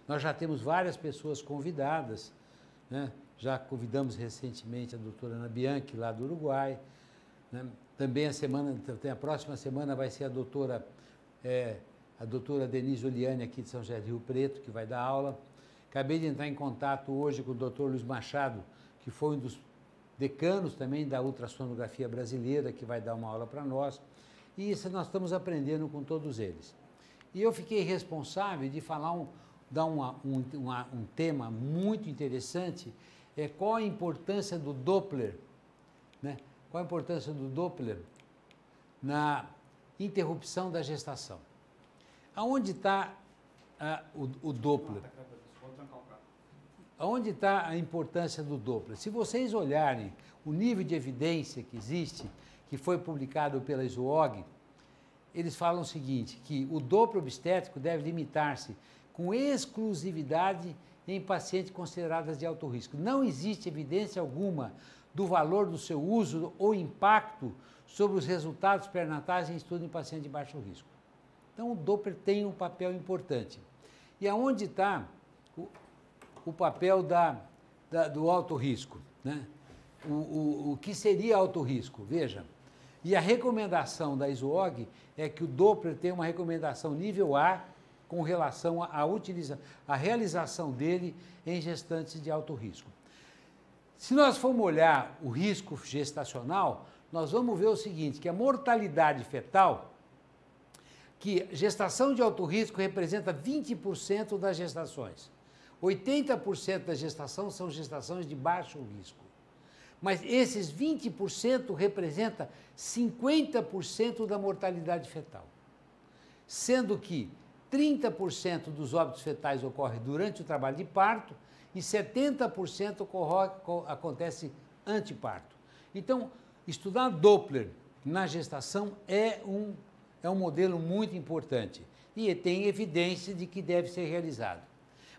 Nós já temos várias pessoas convidadas, né? Já convidamos recentemente a doutora Ana Bianchi, lá do Uruguai, né? Também a próxima semana vai ser a doutora Denise Oliane, aqui de São José do Rio Preto, que vai dar aula. Acabei de entrar em contato hoje com o doutor Luiz Machado, que foi um dos decanos também da ultrassonografia brasileira, que vai dar uma aula para nós. E isso nós estamos aprendendo com todos eles. E eu fiquei responsável de dar um tema muito interessante, qual a importância do Doppler, né? Qual a importância do Doppler na interrupção da gestação? Aonde está o Doppler? Aonde está a importância do Doppler? Se vocês olharem o nível de evidência que existe, que foi publicado pela ISOOG, eles falam o seguinte, que o Doppler obstétrico deve limitar-se com exclusividade em pacientes consideradas de alto risco. Não existe evidência alguma do valor do seu uso ou impacto sobre os resultados perinatais em estudo em pacientes de baixo risco. Então, o Doppler tem um papel importante. E aonde está o papel do alto risco, né? O que seria alto risco? Veja, e a recomendação da ISOOG é que o Doppler tem uma recomendação nível A com relação à realização dele em gestantes de alto risco. Se nós formos olhar o risco gestacional, nós vamos ver o seguinte, que a mortalidade fetal, que gestação de alto risco representa 20% das gestações. 80% da gestação são gestações de baixo risco. Mas esses 20% representam 50% da mortalidade fetal. Sendo que 30% dos óbitos fetais ocorrem durante o trabalho de parto e 70% acontece anteparto. Então, estudar Doppler na gestação é um modelo muito importante e tem evidência de que deve ser realizado.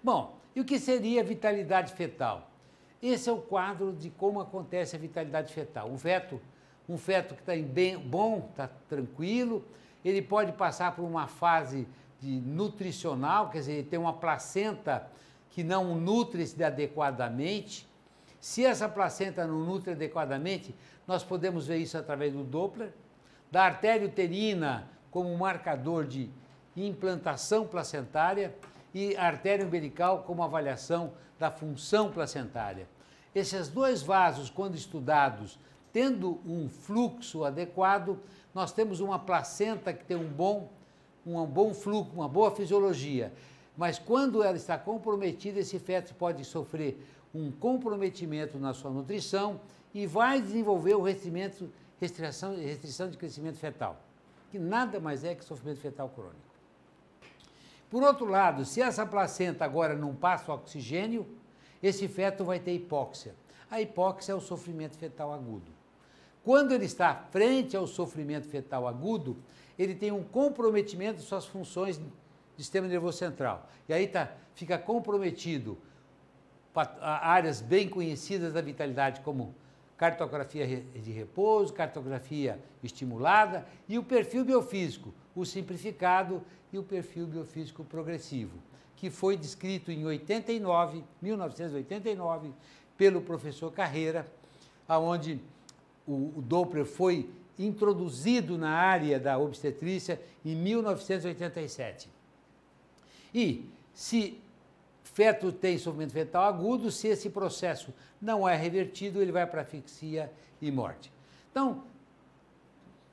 Bom, e o que seria a vitalidade fetal? Esse é o quadro de como acontece a vitalidade fetal. Um feto que está bom, está tranquilo, ele pode passar por uma fase nutricional, quer dizer, tem uma placenta que não nutre-se adequadamente. Se essa placenta não nutre adequadamente, nós podemos ver isso através do Doppler, da artéria uterina como marcador de implantação placentária e a artéria umbilical como avaliação da função placentária. Esses dois vasos, quando estudados, tendo um fluxo adequado, nós temos uma placenta que tem um bom fluxo, uma boa fisiologia. Mas quando ela está comprometida, esse feto pode sofrer um comprometimento na sua nutrição e vai desenvolver restrição de crescimento fetal, que nada mais é que sofrimento fetal crônico. Por outro lado, se essa placenta agora não passa o oxigênio, esse feto vai ter hipóxia. A hipóxia é o sofrimento fetal agudo. Quando ele está frente ao sofrimento fetal agudo, ele tem um comprometimento de suas funções do sistema nervoso central. E aí fica comprometido áreas bem conhecidas da vitalidade, como cartografia de repouso, cartografia estimulada e o perfil biofísico, o simplificado e o perfil biofísico progressivo, que foi descrito em 1989, pelo professor Carreira, onde o Doppler foi introduzido na área da obstetrícia em 1987. E se feto tem sofrimento fetal agudo, se esse processo não é revertido, ele vai para asfixia e morte. Então,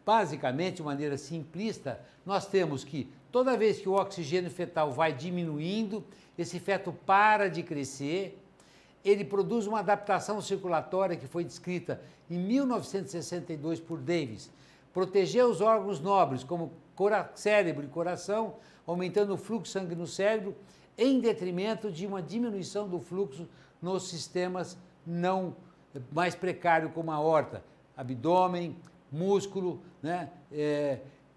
basicamente, de maneira simplista, nós temos que toda vez que o oxigênio fetal vai diminuindo, esse feto para de crescer, ele produz uma adaptação circulatória que foi descrita em 1962 por Davis, proteger os órgãos nobres, como cérebro e coração, aumentando o fluxo de sangue no cérebro, em detrimento de uma diminuição do fluxo nos sistemas não mais precários, como a aorta, abdômen, músculo, né?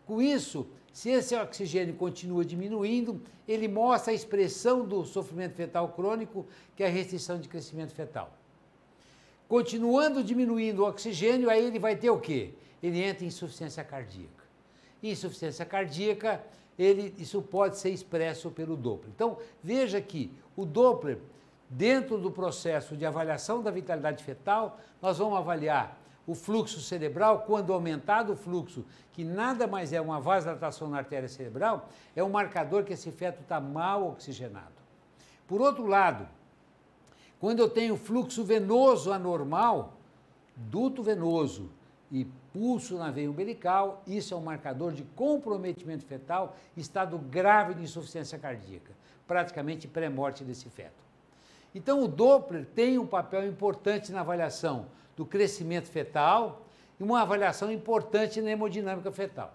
Com isso, se esse oxigênio continua diminuindo, ele mostra a expressão do sofrimento fetal crônico, que é a restrição de crescimento fetal. Continuando diminuindo o oxigênio, aí ele vai ter o quê? Ele entra em insuficiência cardíaca. Insuficiência cardíaca isso pode ser expresso pelo Doppler. Então, veja que o Doppler, dentro do processo de avaliação da vitalidade fetal, nós vamos avaliar o fluxo cerebral. Quando aumentado o fluxo, que nada mais é uma vasodilatação na artéria cerebral, é um marcador que esse feto está mal oxigenado. Por outro lado, quando eu tenho fluxo venoso anormal, duto venoso e pulso na veia umbilical, isso é um marcador de comprometimento fetal, estado grave de insuficiência cardíaca, praticamente pré-morte desse feto. Então, o Doppler tem um papel importante na avaliação do crescimento fetal e uma avaliação importante na hemodinâmica fetal,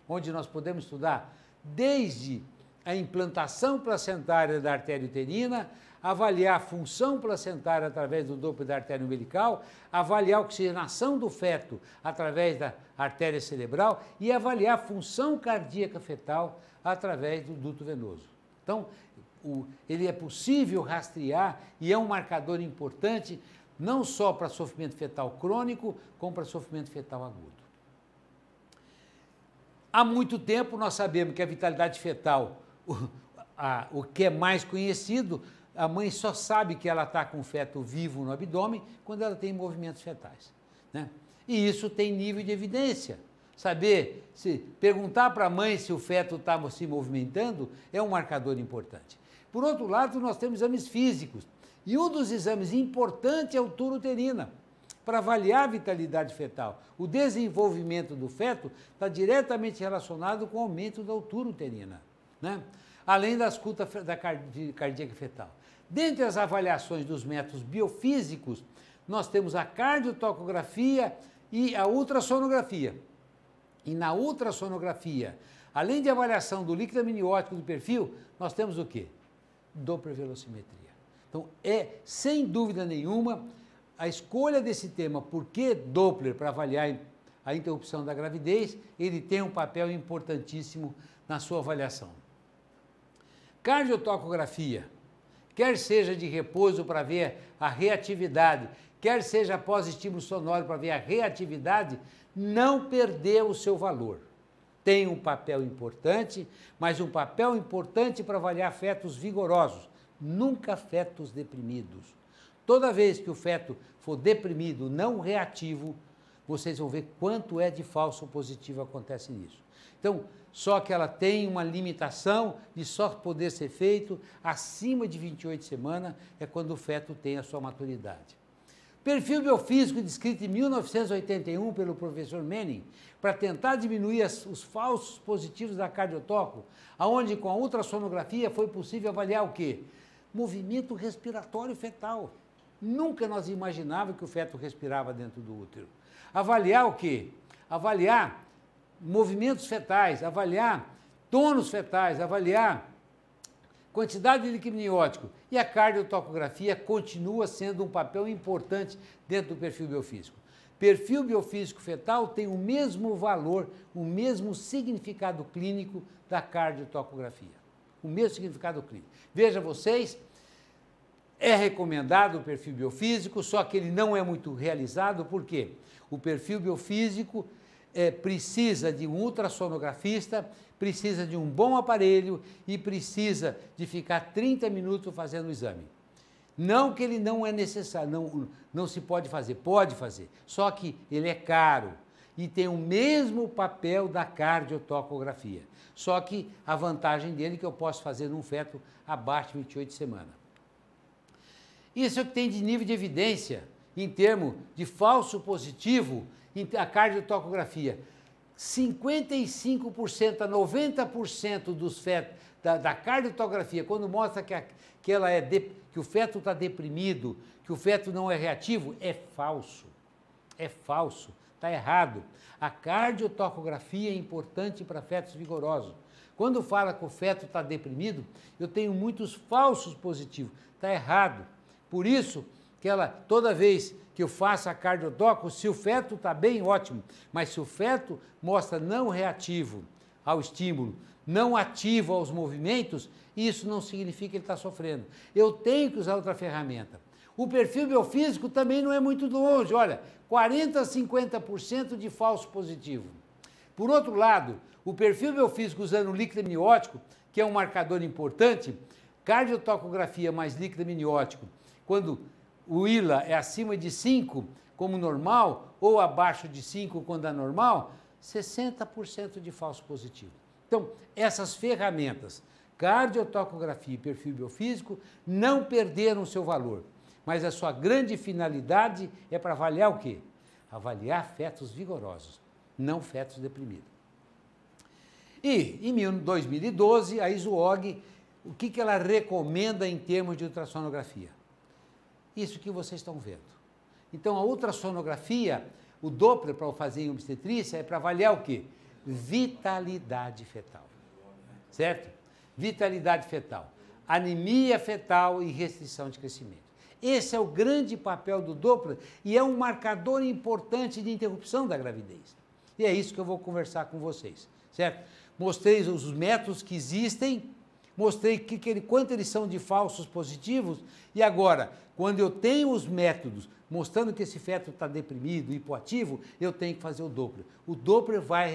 onde nós podemos estudar desde a implantação placentária da artéria uterina, avaliar a função placentária através do Doppler da artéria umbilical, avaliar a oxigenação do feto através da artéria cerebral e avaliar a função cardíaca fetal através do duto venoso. Então, ele é possível rastrear e é um marcador importante não só para sofrimento fetal crônico, como para sofrimento fetal agudo. Há muito tempo nós sabemos que a vitalidade fetal, o que é mais conhecido, a mãe só sabe que ela está com o feto vivo no abdômen quando ela tem movimentos fetais, né? E isso tem nível de evidência. Perguntar para a mãe se o feto está se movimentando é um marcador importante. Por outro lado, nós temos exames físicos. E um dos exames importantes é a altura uterina, para avaliar a vitalidade fetal. O desenvolvimento do feto está diretamente relacionado com o aumento da altura uterina, né? Além da escuta cardíaca fetal. Dentre as avaliações dos métodos biofísicos, nós temos a cardiotocografia e a ultrassonografia. E na ultrassonografia, além de avaliação do líquido amniótico do perfil, nós temos o quê? Doppler velocimetria. Então, sem dúvida nenhuma, a escolha desse tema, por que Doppler para avaliar a interrupção da gravidez, ele tem um papel importantíssimo na sua avaliação. Cardiotocografia, quer seja de repouso para ver a reatividade, quer seja após estímulo sonoro para ver a reatividade, não perdeu o seu valor. Tem um papel importante, mas um papel importante para avaliar fetos vigorosos, nunca fetos deprimidos. Toda vez que o feto for deprimido, não reativo, vocês vão ver quanto é de falso positivo acontece nisso. Então, só que ela tem uma limitação de só poder ser feito acima de 28 semanas, é quando o feto tem a sua maturidade. Perfil biofísico descrito em 1981 pelo professor Manning, para tentar diminuir os falsos positivos da cardiotoco, aonde com a ultrassonografia foi possível avaliar o quê? Movimento respiratório fetal. Nunca nós imaginávamos que o feto respirava dentro do útero. Avaliar o quê? Avaliar movimentos fetais, avaliar tônus fetais, avaliar quantidade de líquido amniótico. E a cardiotocografia continua sendo um papel importante dentro do perfil biofísico. Perfil biofísico fetal tem o mesmo valor, o mesmo significado clínico da cardiotocografia. O mesmo significado clínico. Veja vocês, é recomendado o perfil biofísico, só que ele não é muito realizado, por quê? O perfil biofísico precisa de um ultrassonografista, precisa de um bom aparelho e precisa de ficar 30 minutos fazendo o exame. Não que ele não é necessário, não se pode fazer, só que ele é caro e tem o mesmo papel da cardiotocografia. Só que a vantagem dele é que eu posso fazer num feto abaixo de 28 semanas. Isso é o que tem de nível de evidência em termos de falso positivo, a cardiotocografia. 55% a 90% dos fetos da cardiotografia, quando mostra que o feto está deprimido, que o feto não é reativo, é falso. É falso, está errado. A cardiotocografia é importante para fetos vigorosos. Quando fala que o feto está deprimido, eu tenho muitos falsos positivos. Está errado. Por isso que toda vez que eu faço a cardiotoco, se o feto está bem, ótimo. Mas se o feto mostra não reativo ao estímulo, não ativo aos movimentos, isso não significa que ele está sofrendo. Eu tenho que usar outra ferramenta. O perfil biofísico também não é muito longe, olha, 40% a 50% de falso positivo. Por outro lado, O perfil biofísico usando líquido amniótico, que é um marcador importante, cardiotocografia mais líquido amniótico, quando o ILA é acima de 5, como normal, ou abaixo de 5 quando é normal, 60% de falso positivo. Então, essas ferramentas, cardiotocografia e perfil biofísico, não perderam seu valor, mas a sua grande finalidade é para avaliar o quê? Avaliar fetos vigorosos, não fetos deprimidos. E, em 2012, a ISUOG, o que ela recomenda em termos de ultrassonografia? Isso que vocês estão vendo. Então, a ultrassonografia, o Doppler para fazer em obstetrícia, é para avaliar o quê? Vitalidade fetal. Certo? Vitalidade fetal. Anemia fetal e restrição de crescimento. Esse é o grande papel do Doppler e é um marcador importante de interrupção da gravidez. E é isso que eu vou conversar com vocês, certo? Mostrei os métodos que existem, mostrei quanto eles são de falsos positivos, e agora, quando eu tenho os métodos mostrando que esse feto está deprimido, hipoativo, eu tenho que fazer o Doppler. O Doppler vai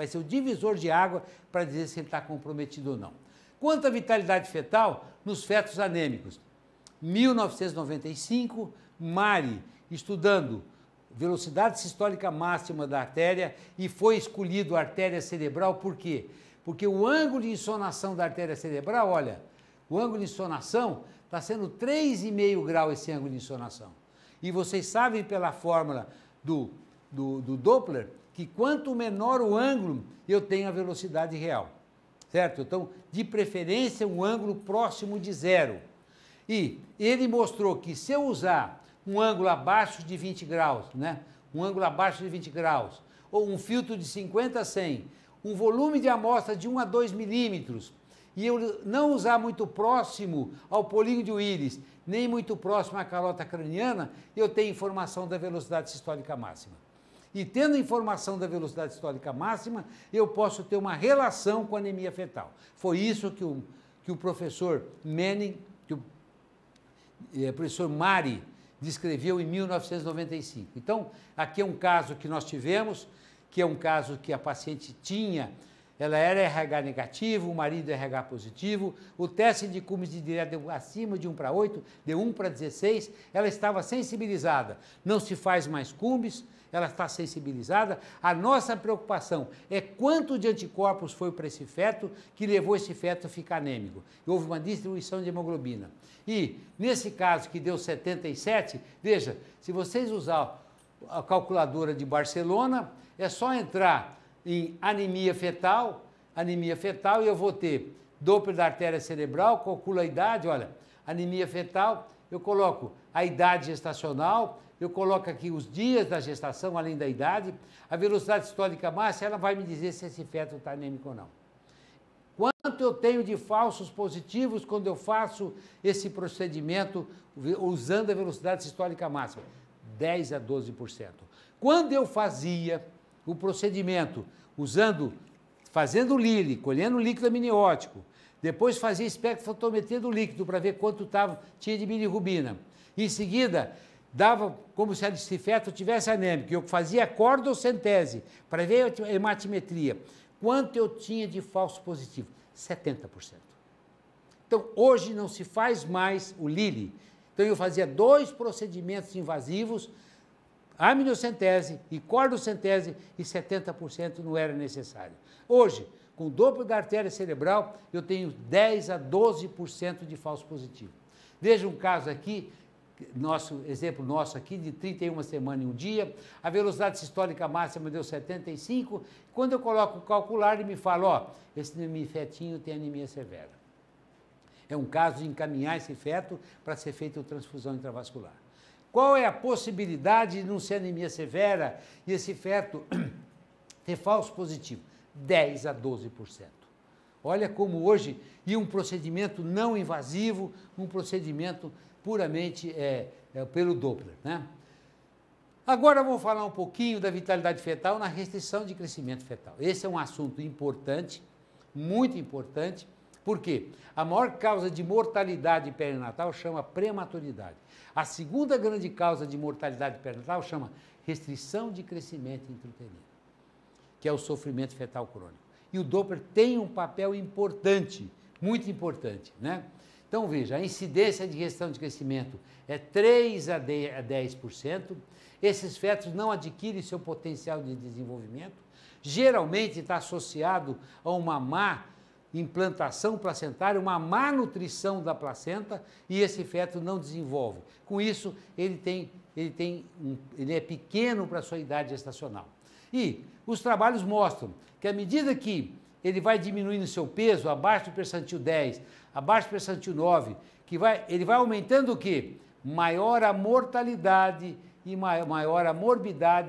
ser o divisor de água para dizer se ele está comprometido ou não. Quanto à vitalidade fetal, nos fetos anêmicos, 1995, Mari, estudando velocidade sistólica máxima da artéria, e foi escolhido a artéria cerebral, por quê? Porque o ângulo de insonação da artéria cerebral, olha, o ângulo de insonação está sendo 3,5 graus esse ângulo de insonação. E vocês sabem pela fórmula do Doppler que quanto menor o ângulo, eu tenho a velocidade real, certo? Então, de preferência, um ângulo próximo de zero. E ele mostrou que se eu usar um ângulo abaixo de 20 graus, né? Um ângulo abaixo de 20 graus, ou um filtro de 50 a 100, um volume de amostra de 1 a 2 milímetros, e eu não usar muito próximo ao polígono de Willis, nem muito próximo à calota craniana, eu tenho informação da velocidade sistólica máxima. E tendo informação da velocidade sistólica máxima, eu posso ter uma relação com a anemia fetal. Foi isso que o professor Manning, que o professor Mari descreveu em 1995. Então, aqui é um caso que nós tivemos, que é um caso que a paciente tinha, ela era RH negativo, o marido RH positivo, o teste de Cummins de direto deu acima de 1 para 8, deu 1 para 16, ela estava sensibilizada. Não se faz mais Cummins, ela está sensibilizada. A nossa preocupação é quanto de anticorpos foi para esse feto que levou esse feto a ficar anêmico. Houve uma distribuição de hemoglobina. E, nesse caso que deu 77, veja, se vocês usarem a calculadora de Barcelona, é só entrar em anemia fetal, e eu vou ter Doppler da artéria cerebral, calculo a idade, olha, anemia fetal, eu coloco a idade gestacional, eu coloco aqui os dias da gestação, além da idade, a velocidade sistólica máxima, ela vai me dizer se esse feto está anêmico ou não. Quanto eu tenho de falsos positivos quando eu faço esse procedimento usando a velocidade sistólica máxima? 10 a 12%. Quando eu fazia o procedimento fazendo Lilly, colhendo líquido amniótico, depois fazia espectrofotometria do líquido para ver quanto tinha de bilirrubina. Em seguida, dava como se esse feto tivesse anêmico. Eu fazia cordocentese para ver a hematimetria. Quanto eu tinha de falso positivo? 70%. Então, hoje não se faz mais o Lilly. Então, eu fazia 2 procedimentos invasivos, amniocentese e cordocentese, e 70% não era necessário. Hoje, com o Doppler da artéria cerebral, eu tenho 10 a 12% de falso positivo. Veja um caso aqui, exemplo nosso aqui, de 31 semanas em um dia, a velocidade sistólica máxima deu 75, quando eu coloco o calcular, ele me fala, ó, esse fetinho tem anemia severa. É um caso de encaminhar esse feto para ser feita a transfusão intravascular. Qual é a possibilidade de não ser anemia severa e esse feto ter falso positivo? 10 a 12%. Olha como hoje, e um procedimento não invasivo, um procedimento puramente pelo Doppler, né? Agora vamos falar um pouquinho da vitalidade fetal na restrição de crescimento fetal. Esse é um assunto importante, muito importante, porque a maior causa de mortalidade perinatal chama prematuridade. A segunda grande causa de mortalidade perinatal chama restrição de crescimento intrauterino. que é o sofrimento fetal crônico. E o Doppler tem um papel importante, muito importante, né? Então, veja, a incidência de restrição de crescimento é 3 a 10%. Esses fetos não adquirem seu potencial de desenvolvimento. Geralmente está associado a uma má implantação placentária, uma má nutrição da placenta, e esse feto não desenvolve. Com isso, ele é pequeno para a sua idade gestacional. E os trabalhos mostram que à medida que ele vai diminuindo seu peso, abaixo do percentil 10, abaixo do percentil 9, ele vai aumentando o quê? Maior a mortalidade e maior a morbidade.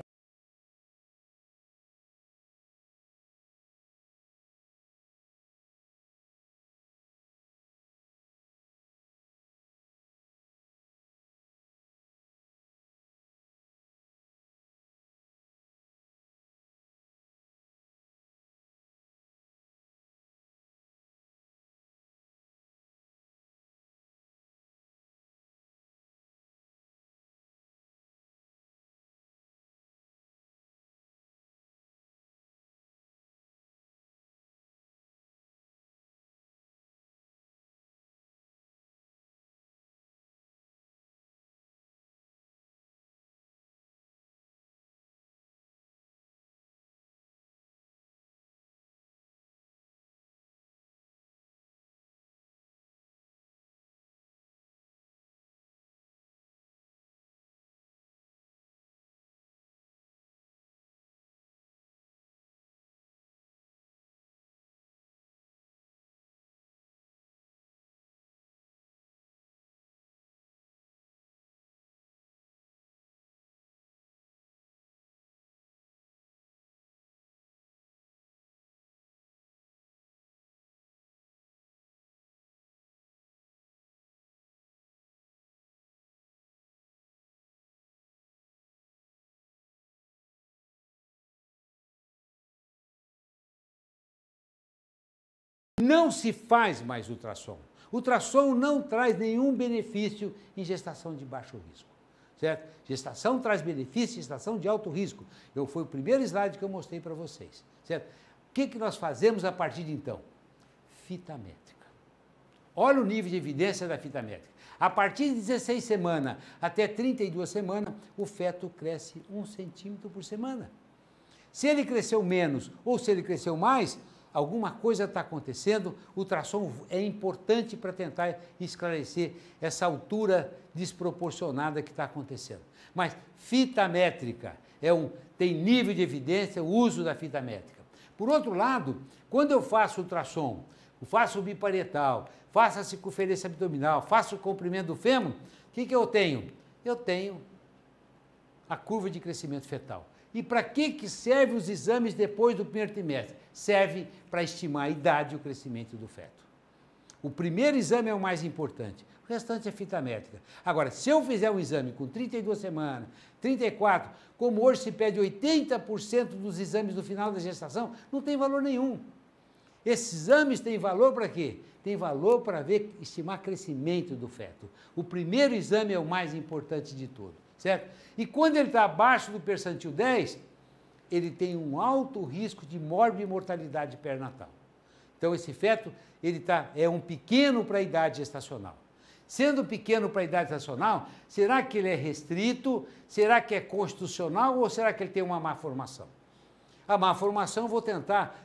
Não se faz mais ultrassom. Ultrassom não traz nenhum benefício em gestação de baixo risco, certo? Gestação traz benefício, gestação de alto risco. Foi o primeiro slide que eu mostrei para vocês, certo? O que nós fazemos a partir de então? Fita métrica. Olha o nível de evidência da fita métrica. A partir de 16 semanas até 32 semanas, o feto cresce 1 centímetro por semana. Se ele cresceu menos ou se ele cresceu mais, alguma coisa está acontecendo. O ultrassom é importante para tentar esclarecer essa altura desproporcionada que está acontecendo. Mas fita métrica tem nível de evidência o uso da fita métrica. Por outro lado, quando eu faço ultrassom, faço o biparietal, faço a circunferência abdominal, faço o comprimento do fêmur, o que eu tenho? Eu tenho a curva de crescimento fetal. E para que servem os exames depois do primeiro trimestre? Serve para estimar a idade e o crescimento do feto. O primeiro exame é o mais importante, o restante é fita métrica. Agora, se eu fizer um exame com 32 semanas, 34, como hoje se pede 80% dos exames no final da gestação, não tem valor nenhum. Esses exames têm valor para quê? Tem valor para estimar crescimento do feto. O primeiro exame é o mais importante de todos, certo? E quando ele está abaixo do percentil 10, ele tem um alto risco de morbimortalidade perinatal. Então, esse feto é um pequeno para a idade gestacional. Sendo pequeno para a idade gestacional, será que ele é restrito? Será que é constitucional ou será que ele tem uma má formação? A má formação, eu vou tentar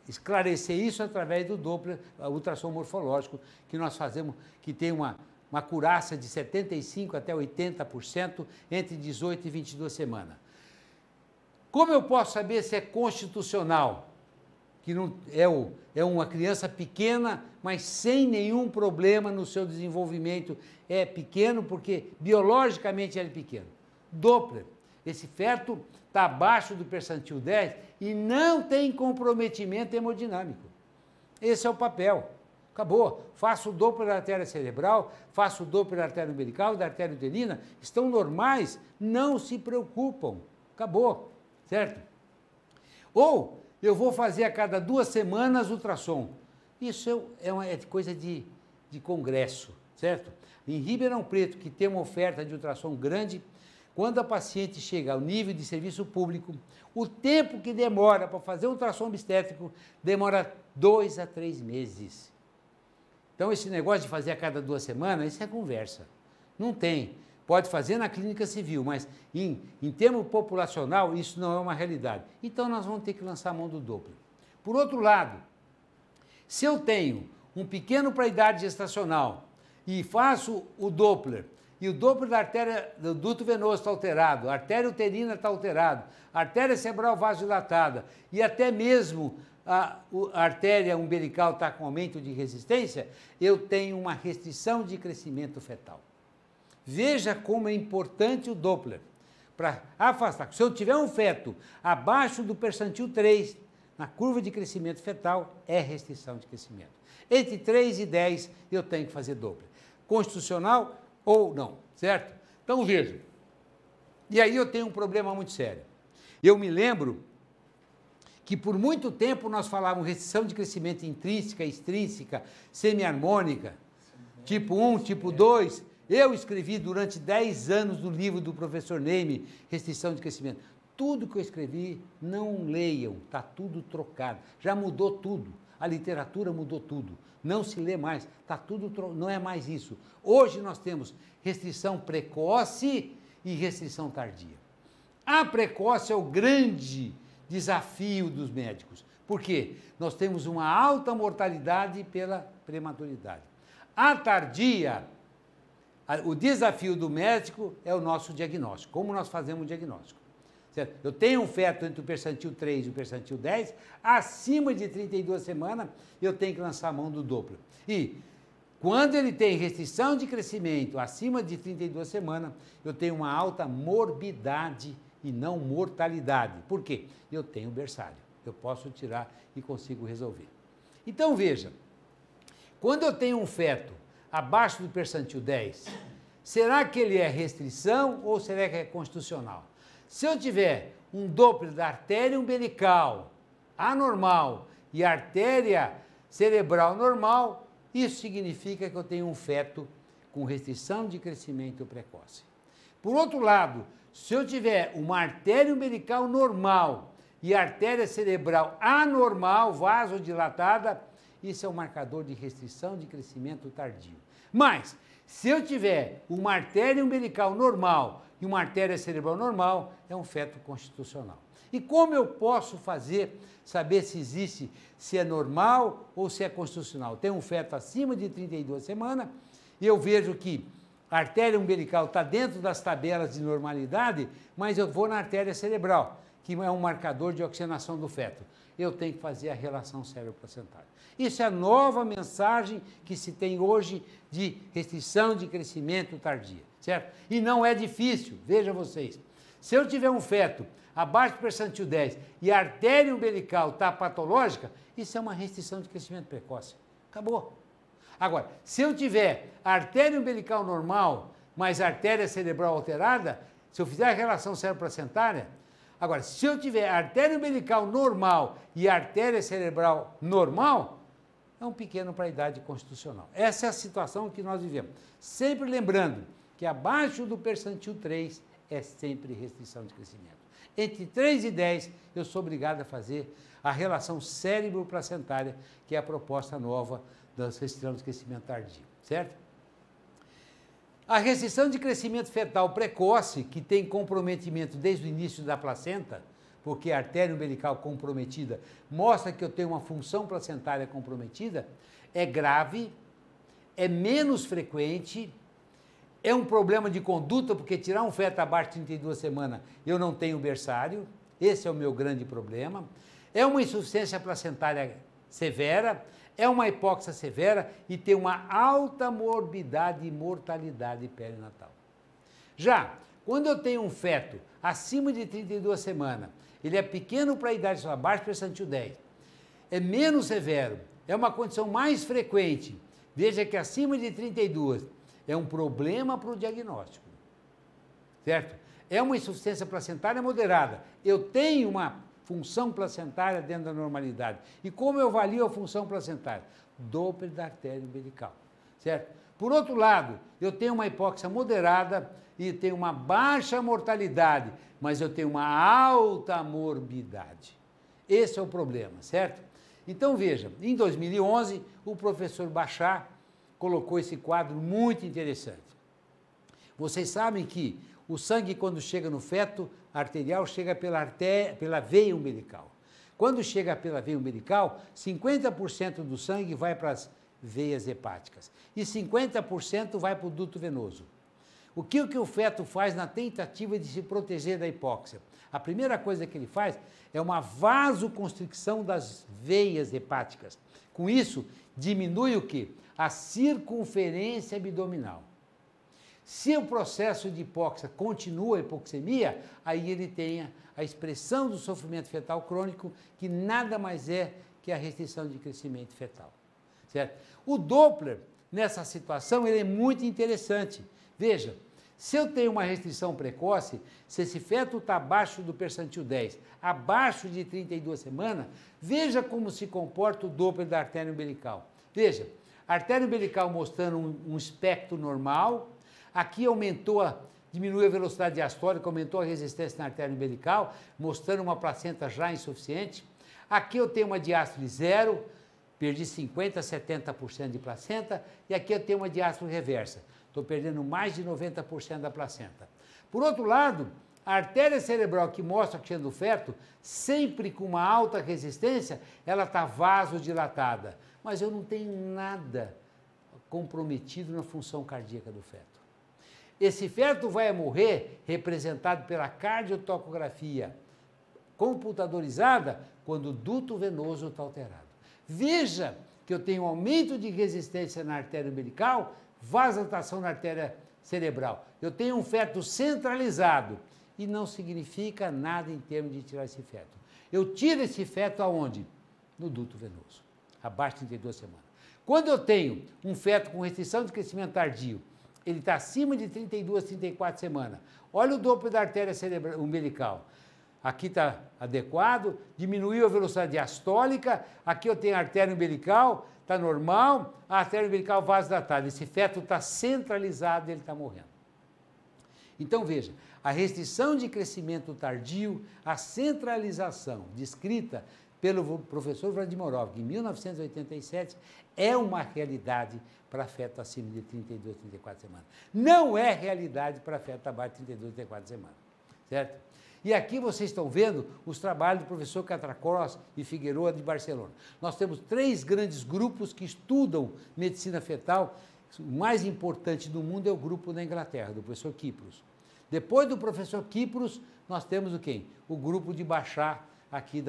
esclarecer isso através do Doppler, ultrassom morfológico, que nós fazemos, que tem uma acurácia de 75% até 80% entre 18 e 22 semanas. Como eu posso saber se é constitucional? Que não é uma criança pequena, mas sem nenhum problema no seu desenvolvimento. É pequeno porque biologicamente ele é pequeno. Doppler, esse feto está abaixo do percentil 10 e não tem comprometimento hemodinâmico. Esse é o papel. Acabou. Faço o Doppler da artéria cerebral, faço o Doppler da artéria umbilical, da artéria uterina, estão normais, não se preocupam. Acabou, certo? Ou eu vou fazer a cada 2 semanas ultrassom. Isso é coisa de congresso, certo? Em Ribeirão Preto, que tem uma oferta de ultrassom grande, quando a paciente chega ao nível de serviço público, o tempo que demora para fazer um ultrassom obstétrico demora 2 a 3 meses. Então, esse negócio de fazer a cada 2 semanas, isso é conversa. Não tem. Pode fazer na clínica civil, mas em termos populacional, isso não é uma realidade. Então, nós vamos ter que lançar a mão do Doppler. Por outro lado, se eu tenho um pequeno para a idade gestacional e faço o Doppler, e o Doppler da artéria do duto venoso está alterado, a artéria uterina está alterada, a artéria cerebral vasodilatada e até mesmo a artéria umbilical está com aumento de resistência, eu tenho uma restrição de crescimento fetal. Veja como é importante o Doppler para afastar. Se eu tiver um feto abaixo do percentil 3 na curva de crescimento fetal, é restrição de crescimento. Entre 3 e 10 eu tenho que fazer Doppler. Constitucional ou não, certo? Então veja. E aí eu tenho um problema muito sério. Eu me lembro que por muito tempo nós falávamos restrição de crescimento intrínseca, extrínseca, semi-harmônica, tipo 1, tipo 2. Eu escrevi durante 10 anos no livro do professor Neyme, restrição de crescimento. Tudo que eu escrevi, não leiam, está tudo trocado. Já mudou tudo. A literatura mudou tudo. Não se lê mais, está tudo não é mais isso. Hoje nós temos restrição precoce e restrição tardia. A precoce é o grande desafio dos médicos. Por quê? Nós temos uma alta mortalidade pela prematuridade. A tardia, o desafio do médico é o nosso diagnóstico. Como nós fazemos o diagnóstico? Certo? Eu tenho um feto entre o percentil 3 e o percentil 10, acima de 32 semanas, eu tenho que lançar a mão do Doppler. E quando ele tem restrição de crescimento acima de 32 semanas, eu tenho uma alta morbidade e não mortalidade. Por quê? Eu tenho berçário. Eu posso tirar e consigo resolver. Então, veja, quando eu tenho um feto abaixo do percentil 10, será que ele é restrição ou será que é constitucional? Se eu tiver um Doppler da artéria umbilical anormal e artéria cerebral normal, isso significa que eu tenho um feto com restrição de crescimento precoce. Por outro lado, se eu tiver uma artéria umbilical normal e artéria cerebral anormal, vasodilatada, isso é um marcador de restrição de crescimento tardio. Mas, se eu tiver uma artéria umbilical normal e uma artéria cerebral normal, é um feto constitucional. E como eu posso saber se existe, se é normal ou se é constitucional? Tem um feto acima de 32 semanas e eu vejo que a artéria umbilical está dentro das tabelas de normalidade, mas eu vou na artéria cerebral, que é um marcador de oxigenação do feto. Eu tenho que fazer a relação cérebro-placentária. Isso é a nova mensagem que se tem hoje de restrição de crescimento tardia, certo? E não é difícil, veja vocês. Se eu tiver um feto abaixo do percentil 10 e a artéria umbilical está patológica, isso é uma restrição de crescimento precoce. Acabou. Agora, se eu tiver a artéria umbilical normal, mas a artéria cerebral alterada, se eu fizer a relação cérebro-placentária, agora, se eu tiver a artéria umbilical normal e a artéria cerebral normal, é um pequeno para a idade constitucional. Essa é a situação que nós vivemos. Sempre lembrando que abaixo do percentil 3 é sempre restrição de crescimento. Entre 3 e 10, eu sou obrigado a fazer a relação cérebro-placentária, que é a proposta nova da restrição de crescimento tardio, certo? A restrição de crescimento fetal precoce, que tem comprometimento desde o início da placenta, porque a artéria umbilical comprometida mostra que eu tenho uma função placentária comprometida, é grave, é menos frequente, é um problema de conduta, porque tirar um feto abaixo de 32 semanas eu não tenho berçário, esse é o meu grande problema, é uma insuficiência placentária severa, é uma hipóxia severa e tem uma alta morbidade e mortalidade perinatal. Já, quando eu tenho um feto acima de 32 semanas, ele é pequeno para a idade, abaixo do percentil 10, é menos severo, é uma condição mais frequente, veja que acima de 32 é um problema para o diagnóstico, certo? É uma insuficiência placentária moderada, eu tenho uma função placentária dentro da normalidade. E como eu avalio a função placentária? Doppler da artéria umbilical, certo? Por outro lado, eu tenho uma hipóxia moderada e tenho uma baixa mortalidade, mas eu tenho uma alta morbidade. Esse é o problema, certo? Então veja, em 2011, o professor Bachat colocou esse quadro muito interessante. Vocês sabem que o sangue, quando chega no feto arterial, chega pela veia umbilical. Quando chega pela veia umbilical, 50% do sangue vai para as veias hepáticas e 50% vai para o duto venoso. O que o feto faz na tentativa de se proteger da hipóxia? A primeira coisa que ele faz é uma vasoconstricção das veias hepáticas. Com isso, diminui o quê? A circunferência abdominal. Se o processo de hipóxia continua a hipoxemia, aí ele tem a expressão do sofrimento fetal crônico, que nada mais é que a restrição de crescimento fetal. Certo? O Doppler, nessa situação, ele é muito interessante. Veja, se eu tenho uma restrição precoce, se esse feto está abaixo do percentil 10, abaixo de 32 semanas, veja como se comporta o Doppler da artéria umbilical. Veja, a artéria umbilical mostrando um espectro normal, aqui diminuiu a velocidade diastólica, aumentou a resistência na artéria umbilical, mostrando uma placenta já insuficiente. Aqui eu tenho uma diástole zero, perdi 50% a 70% de placenta, e aqui eu tenho uma diástole reversa. Estou perdendo mais de 90% da placenta. Por outro lado, a artéria cerebral que mostra a questão do feto, sempre com uma alta resistência, ela está vasodilatada. Mas eu não tenho nada comprometido na função cardíaca do feto. Esse feto vai morrer representado pela cardiotocografia computadorizada quando o duto venoso está alterado. Veja que eu tenho um aumento de resistência na artéria umbilical, vasodilatação na artéria cerebral. Eu tenho um feto centralizado e não significa nada em termos de tirar esse feto. Eu tiro esse feto aonde? No duto venoso, abaixo de 32 semanas. Quando eu tenho um feto com restrição de crescimento tardio, ele está acima de 32, 34 semanas. Olha o Doppler da artéria cerebral umbilical. Aqui está adequado, diminuiu a velocidade diastólica, aqui eu tenho a artéria umbilical, está normal, a artéria umbilical vasodilatada. Esse feto está centralizado e ele está morrendo. Então veja, a restrição de crescimento tardio, a centralização descrita pelo professor Vladimorov em 1987 é uma realidade para feto acima de 32, 34 semanas. Não é realidade para feto abaixo de 32, 34 semanas. Certo? E aqui vocês estão vendo os trabalhos do professor Catacross e Figueroa de Barcelona. Nós temos 3 grandes grupos que estudam medicina fetal. O mais importante do mundo é o grupo da Inglaterra, do professor Kipros. Depois do professor Kipros, nós temos o quê? O grupo de Bachat aqui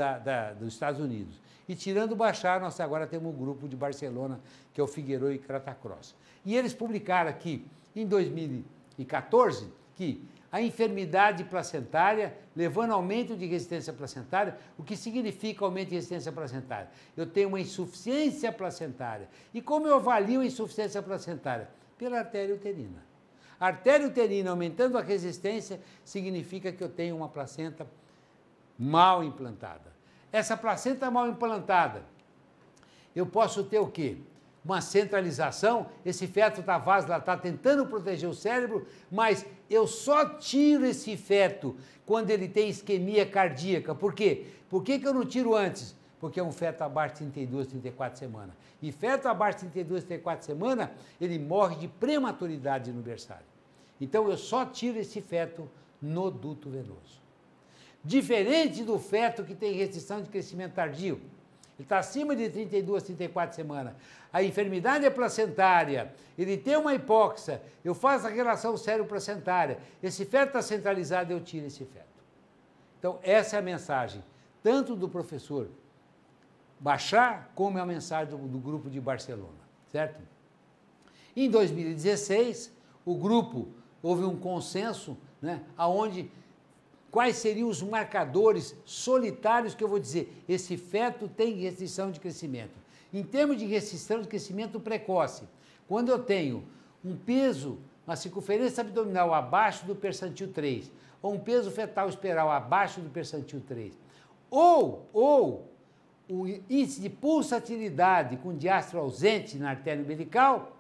dos Estados Unidos. E tirando o Bachat, nós agora temos um grupo de Barcelona, que é o Figueroa e Catacross. E eles publicaram aqui, em 2014, que a enfermidade placentária, levando aumento de resistência placentária, o que significa aumento de resistência placentária? Eu tenho uma insuficiência placentária. E como eu avalio a insuficiência placentária? Pela artéria uterina. A artéria uterina aumentando a resistência significa que eu tenho uma placenta mal implantada. Essa placenta mal implantada, eu posso ter o quê? Uma centralização, esse feto está vasodilatado, tentando proteger o cérebro, mas eu só tiro esse feto quando ele tem isquemia cardíaca. Por quê? Por que eu não tiro antes? Porque é um feto abaixo de 32, 34 semanas. E feto abaixo de 32, 34 semanas, ele morre de prematuridade no berçário. Então eu só tiro esse feto no duto venoso. Diferente do feto que tem restrição de crescimento tardio, ele está acima de 32, 34 semanas. A enfermidade é placentária, ele tem uma hipóxia, eu faço a relação cérebro-placentária, esse feto está centralizado, eu tiro esse feto. Então, essa é a mensagem, tanto do professor Bachat, como é a mensagem do grupo de Barcelona, certo? Em 2016, o grupo, houve um consenso, né, onde quais seriam os marcadores solitários que eu vou dizer, esse feto tem restrição de crescimento. Em termos de restrição de crescimento precoce, quando eu tenho um peso, uma circunferência abdominal abaixo do percentil 3, ou um peso fetal esperal abaixo do percentil 3, ou o índice de pulsatilidade com diástole ausente na artéria umbilical,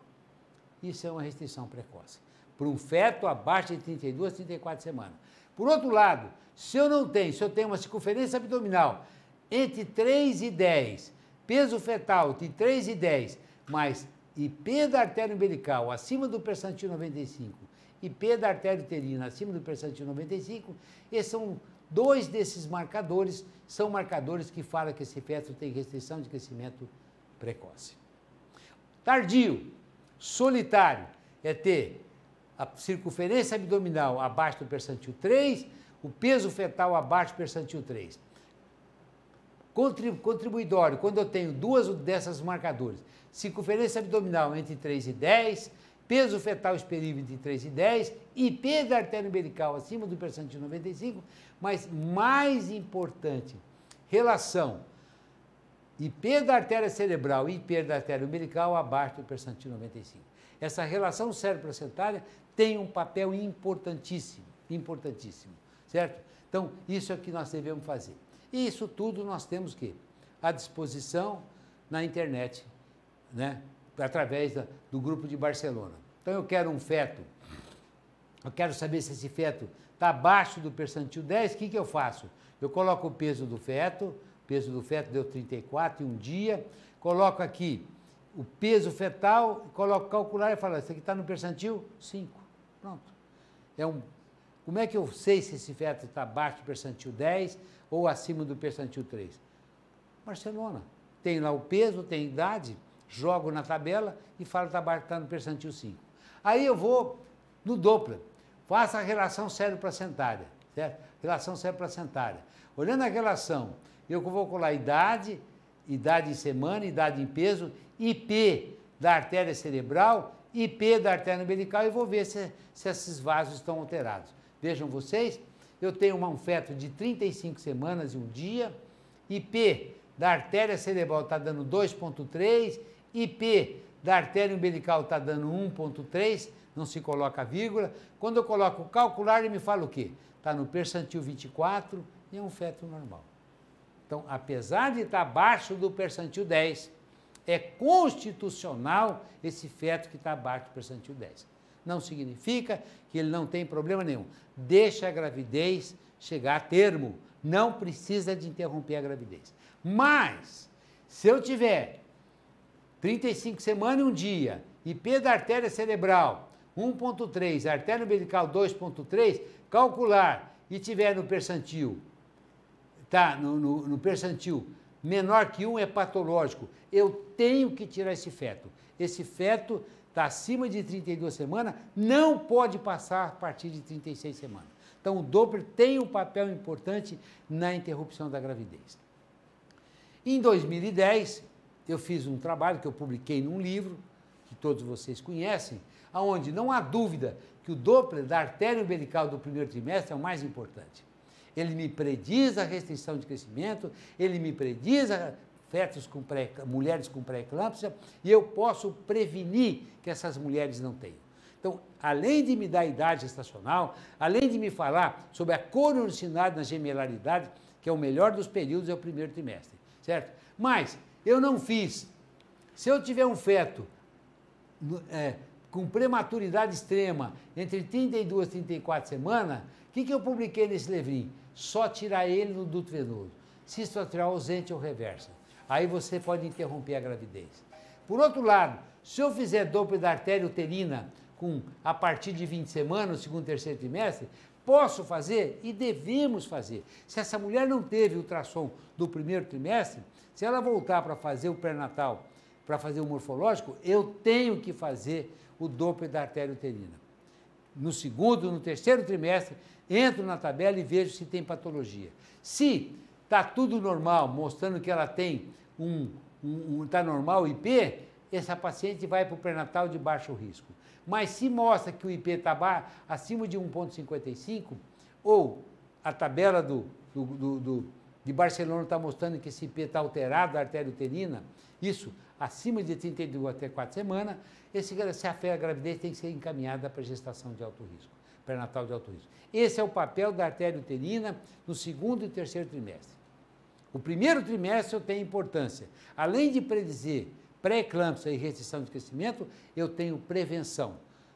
isso é uma restrição precoce. Para um feto abaixo de 32, 34 semanas. Por outro lado, se eu tenho uma circunferência abdominal entre 3 e 10, peso fetal de 3 e 10, mas IP da artéria umbilical acima do percentil 95, IP da artéria uterina acima do percentil 95, esses são dois desses marcadores, são marcadores que falam que esse feto tem restrição de crescimento precoce. Tardio, solitário, é ter a circunferência abdominal abaixo do percentil 3, o peso fetal abaixo do percentil 3. Contribuidório, quando eu tenho duas dessas marcadores, circunferência abdominal entre 3 e 10, peso fetal esperível entre 3 e 10, IP da artéria umbilical acima do percentil 95, mas mais importante, relação IP da artéria cerebral e IP da artéria umbilical abaixo do percentil 95. Essa relação cérebro-placentária tem um papel importantíssimo, importantíssimo, certo? Então, isso é o que nós devemos fazer. E isso tudo nós temos que à disposição na internet, né? Através do grupo de Barcelona. Então, eu quero um feto, eu quero saber se esse feto está abaixo do percentil 10, o que eu faço? Eu coloco o peso do feto deu 34 em um dia, coloco aqui o peso fetal, coloco calcular e falo, isso aqui está no percentil 5. Pronto. Como é que eu sei se esse feto está abaixo do percentil 10 ou acima do percentil 3? Barcelona. Tem lá o peso, tem idade, jogo na tabela e falo que está no percentil 5. Aí eu vou no Doppler, faço a relação cérebro-placentária, certo? Relação cérebro-placentária. Olhando a relação, eu vou colar idade em semana, idade em peso, IP da artéria cerebral, IP da artéria umbilical e vou ver se esses vasos estão alterados. Vejam vocês, eu tenho um feto de 35 semanas e um dia, IP da artéria cerebral está dando 2,3, IP da artéria umbilical está dando 1,3, não se coloca vírgula. Quando eu coloco o calcular, ele me fala o quê? Está no percentil 24 e é um feto normal. Então, apesar de estar abaixo do percentil 10, é constitucional esse feto que está abaixo do percentil 10. Não significa que ele não tem problema nenhum. Deixa a gravidez chegar a termo. Não precisa de interromper a gravidez. Mas, se eu tiver 35 semanas e um dia, IP da artéria cerebral 1,3, artéria umbilical 2,3, calcular e tiver no percentil, no percentil menor que 1 é patológico, eu tenho que tirar esse feto. Esse feto está acima de 32 semanas, não pode passar a partir de 36 semanas. Então, o Doppler tem um papel importante na interrupção da gravidez. Em 2010, eu fiz um trabalho que eu publiquei num livro, que todos vocês conhecem, onde não há dúvida que o Doppler da artéria umbilical do primeiro trimestre é o mais importante. Ele me prediz a restrição de crescimento, ele me prediz fetos mulheres com pré-eclâmpsia e eu posso prevenir que essas mulheres não tenham. Então, além de me dar idade gestacional, além de me falar sobre a cronicidade na gemelaridade, que é o melhor dos períodos, é o primeiro trimestre, certo? Mas eu não fiz. Se eu tiver um feto com prematuridade extrema entre 32 e 34 semanas, o que eu publiquei nesse livrinho? Só tirar ele no duto venoso. Cisto atrial ausente ou reversa. Aí você pode interromper a gravidez. Por outro lado, se eu fizer Doppler da artéria uterina a partir de 20 semanas, no segundo e terceiro trimestre, posso fazer e devemos fazer. Se essa mulher não teve ultrassom do primeiro trimestre, se ela voltar para fazer o pré-natal, para fazer o morfológico, eu tenho que fazer o Doppler da artéria uterina. No segundo, no terceiro trimestre, entro na tabela e vejo se tem patologia. Se está tudo normal, mostrando que ela tem está normal o IP, essa paciente vai para o pré-natal de baixo risco. Mas se mostra que o IP está acima de 1,55, ou a tabela de Barcelona está mostrando que esse IP está alterado da artéria uterina, isso acima de 32 até 4 semanas, essa gravidez tem que ser encaminhada para gestação de alto risco, pré-natal de alto risco. Esse é o papel da artéria uterina no segundo e terceiro trimestre. O primeiro trimestre tem importância. Além de predizer pré-eclâmpsia e restrição de crescimento, eu tenho prevenção.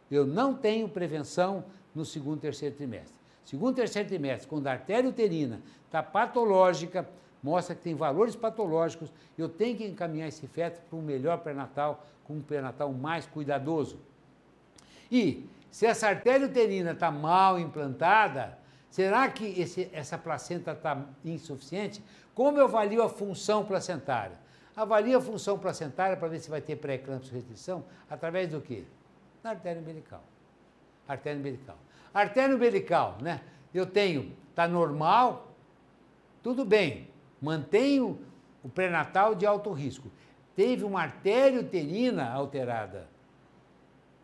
Eu não tenho prevenção no segundo e terceiro trimestre. Segundo e terceiro trimestre, quando a artéria uterina está patológica, mostra que tem valores patológicos, eu tenho que encaminhar esse feto para um melhor pré-natal, com um pré-natal mais cuidadoso. E se essa artéria uterina está mal implantada, será que essa placenta está insuficiente? Como eu avalio a função placentária? Avalio a função placentária para ver se vai ter pré-eclâmpsia ou restrição através do quê? Da artéria umbilical. Artéria umbilical. Artéria umbilical, né? Eu tenho, está normal, tudo bem, mantenho o pré-natal de alto risco. Teve uma artéria uterina alterada.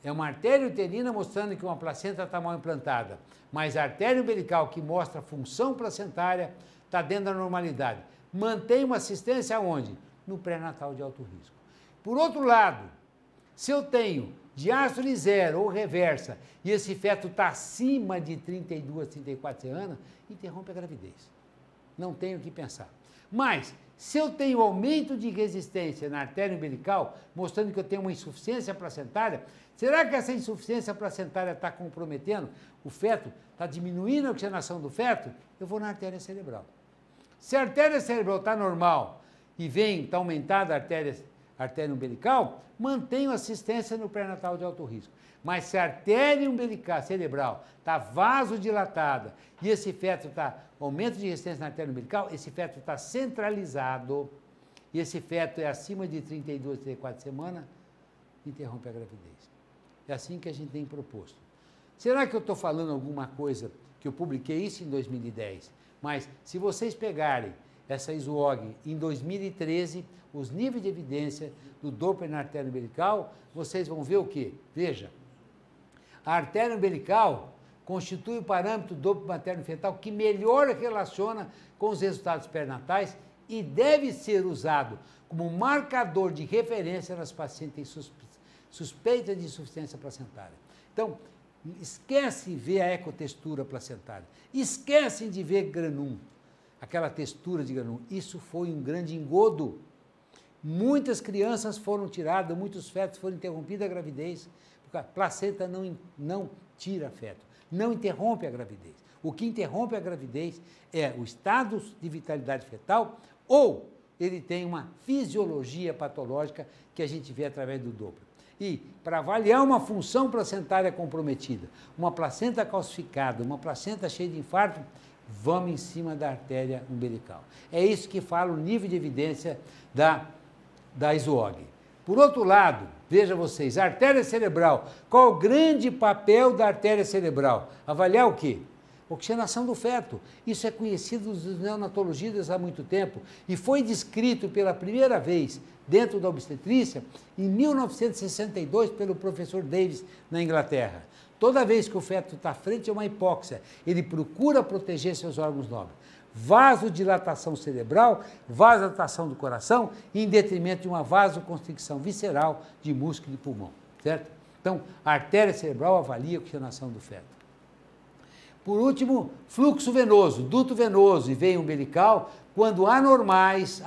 É uma artéria uterina mostrando que uma placenta está mal implantada, mas a artéria umbilical que mostra a função placentária está dentro da normalidade. Mantém uma assistência aonde? No pré-natal de alto risco. Por outro lado, se eu tenho diástole zero ou reversa e esse feto está acima de 32, 34 semanas, interrompe a gravidez. Não tenho o que pensar. Mas, se eu tenho aumento de resistência na artéria umbilical, mostrando que eu tenho uma insuficiência placentária, será que essa insuficiência placentária está comprometendo o feto? Está diminuindo a oxigenação do feto? Eu vou na artéria cerebral. Se a artéria cerebral está normal e está aumentada a artéria umbilical, mantenho assistência no pré-natal de alto risco. Mas se a artéria umbilical cerebral está vasodilatada e esse feto está aumento de resistência na artéria umbilical, esse feto está centralizado e esse feto é acima de 32, 34 semanas, interrompe a gravidez. É assim que a gente tem proposto. Será que eu estou falando alguma coisa que eu publiquei isso em 2010? Mas se vocês pegarem essa ISUOG em 2013, os níveis de evidência do Doppler na artéria umbilical, vocês vão ver o quê? Veja, a artéria umbilical constitui o parâmetro do Doppler materno-fetal que melhor relaciona com os resultados perinatais e deve ser usado como marcador de referência nas pacientes suspeitas de insuficiência placentária. Então, esquece de ver a ecotextura placentária, esquecem de ver granum, aquela textura de granum. Isso foi um grande engodo. Muitas crianças foram tiradas, muitos fetos foram interrompidos a gravidez, porque a placenta não tira feto, não interrompe a gravidez. O que interrompe a gravidez é o estado de vitalidade fetal ou ele tem uma fisiologia patológica que a gente vê através do Doppler. E para avaliar uma função placentária comprometida, uma placenta calcificada, uma placenta cheia de infarto, vamos em cima da artéria umbilical. É isso que fala o nível de evidência da ISUOG. Por outro lado, veja vocês, a artéria cerebral, qual o grande papel da artéria cerebral? Avaliar o quê? Oxigenação do feto. Isso é conhecido dos neonatologistas há muito tempo e foi descrito pela primeira vez dentro da obstetrícia em 1962 pelo professor Davis na Inglaterra. Toda vez que o feto está frente a uma hipóxia, ele procura proteger seus órgãos nobres. Vasodilatação cerebral, vasodilatação do coração, em detrimento de uma vasoconstricção visceral de músculo de pulmão, certo? Então, a artéria cerebral avalia a oxigenação do feto. Por último, fluxo venoso, duto venoso e veia umbilical, quando anormais,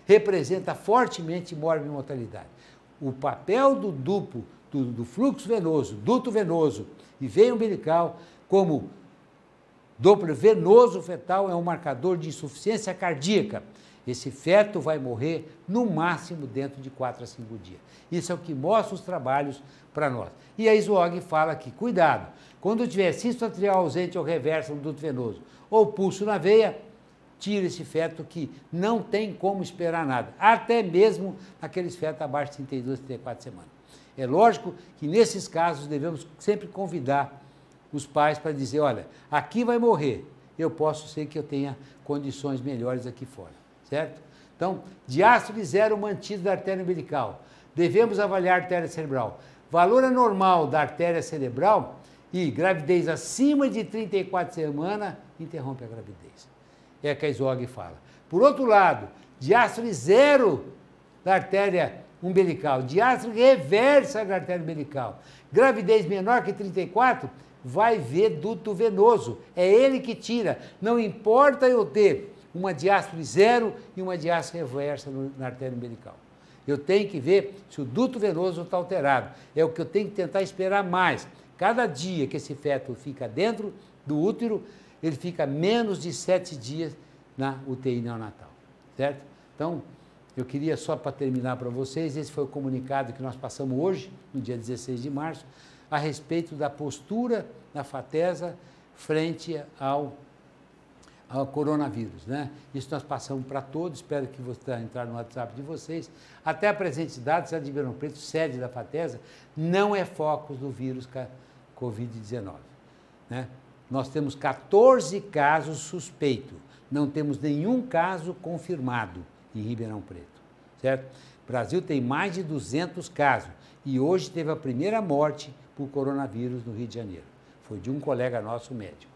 representa fortemente morbimortalidade. O papel do fluxo venoso, duto venoso e veia umbilical, como Doppler venoso fetal, é um marcador de insuficiência cardíaca. Esse feto vai morrer no máximo dentro de 4 a 5 dias. Isso é o que mostra os trabalhos para nós. E a ISUOG fala que, cuidado, quando tiver cisto atrial ausente ou reversa no duto venoso ou pulso na veia, tira esse feto que não tem como esperar nada, até mesmo aqueles fetos abaixo de 32, 34 semanas. É lógico que nesses casos devemos sempre convidar os pais para dizer, olha, aqui vai morrer, eu posso ser que eu tenha condições melhores aqui fora, certo? Então, diástole zero mantido da artéria umbilical. Devemos avaliar a artéria cerebral. Valor anormal da artéria cerebral e gravidez acima de 34 semanas, interrompe a gravidez. É o que a ISUOG fala. Por outro lado, diástole zero da artéria umbilical, diástole reversa da artéria umbilical, gravidez menor que 34, vai ver duto venoso. É ele que tira. Não importa eu ter uma diástole zero e uma diástole reversa na artéria umbilical. Eu tenho que ver se o duto venoso está alterado. É o que eu tenho que tentar esperar mais. Cada dia que esse feto fica dentro do útero, ele fica menos de 7 dias na UTI neonatal, certo? Então, eu queria só para terminar para vocês, esse foi o comunicado que nós passamos hoje, no dia 16 de março, a respeito da postura da FATESA frente ao coronavírus, né? Isso nós passamos para todos, espero que você entrar no WhatsApp de vocês. Até a presente data, a cidade de Ribeirão Preto, sede da FATESA, não é foco do vírus Covid-19, né? Nós temos 14 casos suspeitos, não temos nenhum caso confirmado em Ribeirão Preto, certo? O Brasil tem mais de 200 casos e hoje teve a primeira morte por coronavírus no Rio de Janeiro. Foi de um colega nosso médico.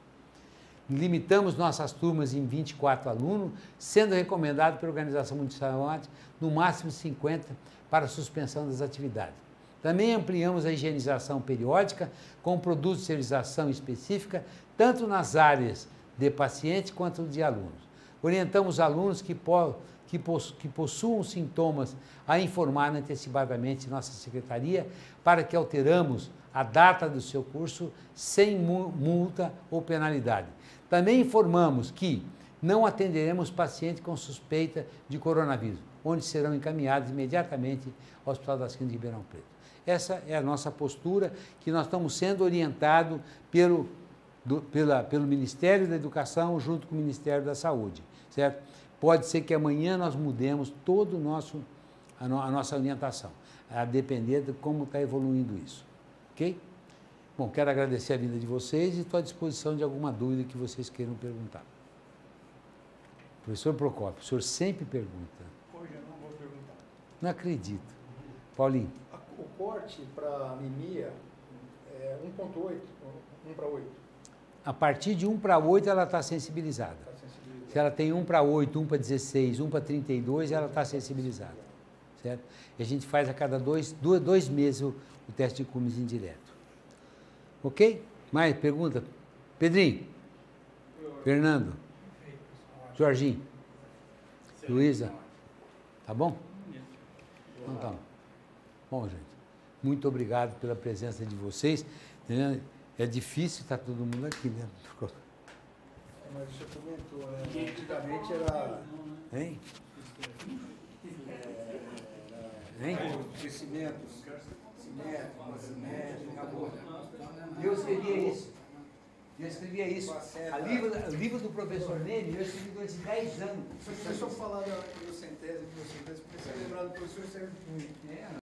Limitamos nossas turmas em 24 alunos, sendo recomendado pela Organização Mundial de Saúde no máximo 50 para suspensão das atividades. Também ampliamos a higienização periódica com produtos de esterilização específica, tanto nas áreas de paciente quanto de alunos. Orientamos alunos que possuam sintomas a informar antecipadamente nossa secretaria para que alteramos a data do seu curso sem multa ou penalidade. Também informamos que não atenderemos pacientes com suspeita de coronavírus, onde serão encaminhados imediatamente ao Hospital das Clínicas de Ribeirão Preto. Essa é a nossa postura, que nós estamos sendo orientados pelo Ministério da Educação junto com o Ministério da Saúde, certo? Pode ser que amanhã nós mudemos todo a nossa orientação, a depender de como está evoluindo isso, ok? Bom, quero agradecer a vinda de vocês e estou à disposição de alguma dúvida que vocês queiram perguntar. Professor Procópio, o senhor sempre pergunta. Hoje eu não vou perguntar. Não acredito. Paulinho. O corte para anemia é 1,8, 1 para 8. A partir de 1 para 8 ela está sensibilizada. Se ela tem 1 para 8, 1 para 16, 1 para 32, ela está sensibilizada, certo? E a gente faz a cada dois meses o teste de Cummins indireto. Ok? Mais pergunta? Pedrinho? Fernando? Jorginho? Luísa? Tá bom? Então tá. Bom, gente, muito obrigado pela presença de vocês. É difícil estar todo mundo aqui, né? Mas você comentou, né? Antigamente era... Hein? Hein? Crescimentos, acabou. Eu escrevia isso. O livro do professor Nene, eu escrevi durante 10 anos. Você começou a falar da biocentese, comecei a lembrar do professor Sérgio Cunha.